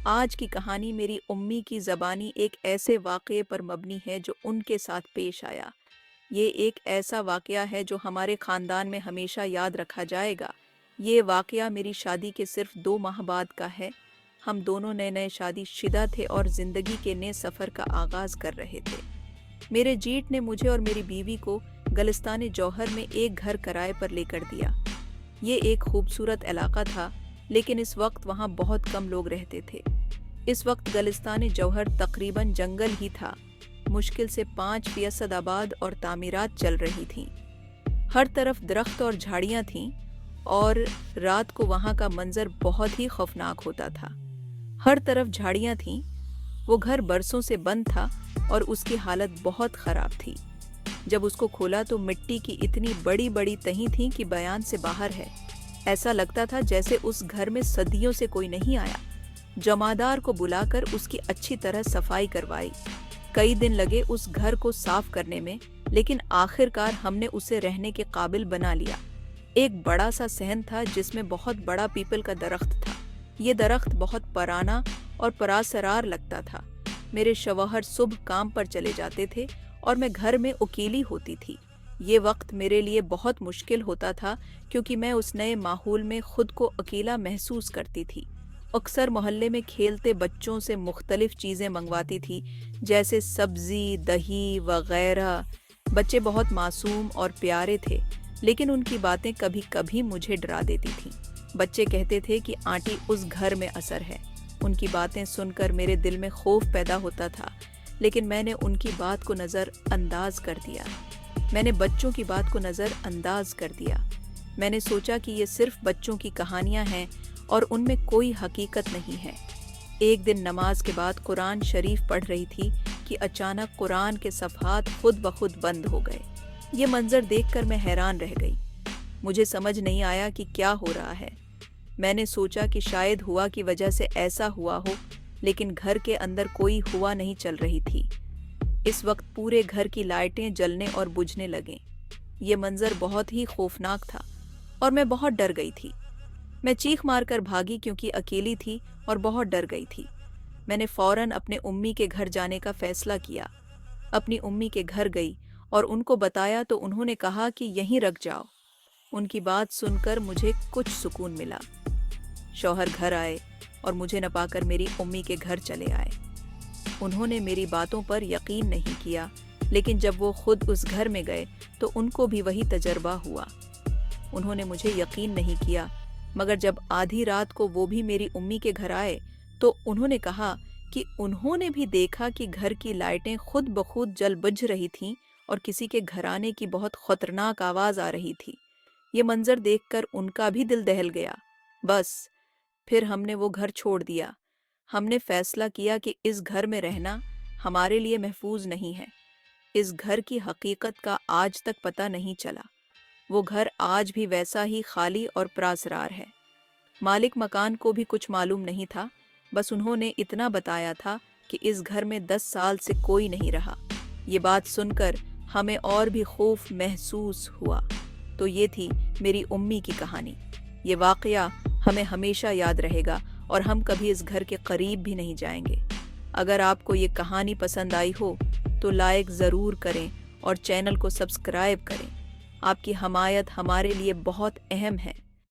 آج کی کہانی میری امی کی زبانی ایک ایسے واقعے پر مبنی ہے جو ان کے ساتھ پیش آیا۔ یہ ایک ایسا واقعہ ہے جو ہمارے خاندان میں ہمیشہ یاد رکھا جائے گا۔ یہ واقعہ میری شادی کے صرف 2 ماہ بعد کا ہے۔ ہم دونوں نئے شادی شدہ تھے اور زندگی کے نئے سفر کا آغاز کر رہے تھے۔ میرے جیٹ نے مجھے اور میری بیوی کو گلستان جوہر میں ایک گھر کرائے پر لے کر دیا۔ یہ ایک خوبصورت علاقہ تھا، لیکن اس وقت وہاں بہت کم لوگ رہتے تھے۔ اس وقت گلستان جوہر تقریباً جنگل ہی تھا، مشکل سے 5% آباد اور تعمیرات چل رہی تھیں۔ ہر طرف درخت اور جھاڑیاں تھیں اور رات کو وہاں کا منظر بہت ہی خوفناک ہوتا تھا۔ ہر طرف جھاڑیاں تھیں، وہ گھر برسوں سے بند تھا اور اس کی حالت بہت خراب تھی۔ جب اس کو کھولا تو مٹی کی اتنی بڑی بڑی تہیں تھیں کہ بیان سے باہر ہے۔ ایسا لگتا تھا جیسے اس گھر میں صدیوں سے کوئی نہیں آیا۔ جمعدار کو بلا کر اس کی اچھی طرح صفائی کروائی۔ کئی دن لگے اس گھر کو صاف کرنے میں، لیکن آخرکار ہم نے اسے رہنے کے قابل بنا لیا۔ ایک بڑا سا صحن تھا جس میں بہت بڑا پیپل کا درخت تھا۔ یہ درخت بہت پرانا اور پراسرار لگتا تھا۔ میرے شوہر صبح کام پر چلے جاتے تھے اور میں گھر میں اکیلی ہوتی تھی۔ یہ وقت میرے لیے بہت مشکل ہوتا تھا کیونکہ میں اس نئے ماحول میں خود کو اکیلا محسوس کرتی تھی۔ اکثر محلے میں کھیلتے بچوں سے مختلف چیزیں منگواتی تھی، جیسے سبزی، دہی وغیرہ۔ بچے بہت معصوم اور پیارے تھے، لیکن ان کی باتیں کبھی کبھی مجھے ڈرا دیتی تھیں۔ بچے کہتے تھے کہ آنٹی اس گھر میں اثر ہے۔ ان کی باتیں سن کر میرے دل میں خوف پیدا ہوتا تھا، لیکن میں نے ان کی بات کو نظر انداز کر دیا۔ میں نے بچوں کی بات کو نظر انداز کر دیا۔ میں نے سوچا کہ یہ صرف بچوں کی کہانیاں ہیں اور ان میں کوئی حقیقت نہیں ہے۔ ایک دن نماز کے بعد قرآن شریف پڑھ رہی تھی کہ اچانک قرآن کے صفحات خود بخود بند ہو گئے۔ یہ منظر دیکھ کر میں حیران رہ گئی۔ مجھے سمجھ نہیں آیا کہ کیا ہو رہا ہے۔ میں نے سوچا کہ شاید ہوا کی وجہ سے ایسا ہوا ہو، لیکن گھر کے اندر کوئی ہوا نہیں چل رہی تھی۔ اس وقت پورے گھر کی لائٹیں جلنے اور بجھنے لگیں۔ یہ منظر بہت ہی خوفناک تھا اور میں بہت ڈر گئی تھی۔ میں چیخ مار کر بھاگی کیونکہ اکیلی تھی اور بہت ڈر گئی تھی۔ میں نے فوراً اپنے امی کے گھر جانے کا فیصلہ کیا۔ اپنی امی کے گھر گئی اور ان کو بتایا تو انہوں نے کہا کہ یہیں رک جاؤ۔ ان کی بات سن کر مجھے کچھ سکون ملا۔ شوہر گھر آئے اور مجھے نہ پا کر میری امی کے گھر چلے آئے۔ انہوں نے میری باتوں پر یقین نہیں کیا، لیکن جب وہ خود اس گھر میں گئے تو ان کو بھی وہی تجربہ ہوا۔ انہوں نے مجھے یقین نہیں کیا، مگر جب آدھی رات کو وہ بھی میری امی کے گھر آئے تو انہوں نے کہا کہ انہوں نے بھی دیکھا کہ گھر کی لائٹیں خود بخود جل بجھ رہی تھیں اور کسی کے گھر آنے کی بہت خطرناک آواز آ رہی تھی۔ یہ منظر دیکھ کر ان کا بھی دل دہل گیا۔ بس پھر ہم نے وہ گھر چھوڑ دیا۔ ہم نے فیصلہ کیا کہ اس گھر میں رہنا ہمارے لیے محفوظ نہیں ہے۔ اس گھر کی حقیقت کا آج تک پتہ نہیں چلا۔ وہ گھر آج بھی ویسا ہی خالی اور پراسرار ہے۔ مالک مکان کو بھی کچھ معلوم نہیں تھا، بس انہوں نے اتنا بتایا تھا کہ اس گھر میں 10 سال سے کوئی نہیں رہا۔ یہ بات سن کر ہمیں اور بھی خوف محسوس ہوا۔ تو یہ تھی میری امی کی کہانی۔ یہ واقعہ ہمیں ہمیشہ یاد رہے گا اور ہم کبھی اس گھر کے قریب بھی نہیں جائیں گے۔ اگر آپ کو یہ کہانی پسند آئی ہو تو لائک ضرور کریں اور چینل کو سبسکرائب کریں۔ آپ کی حمایت ہمارے لیے بہت اہم ہے۔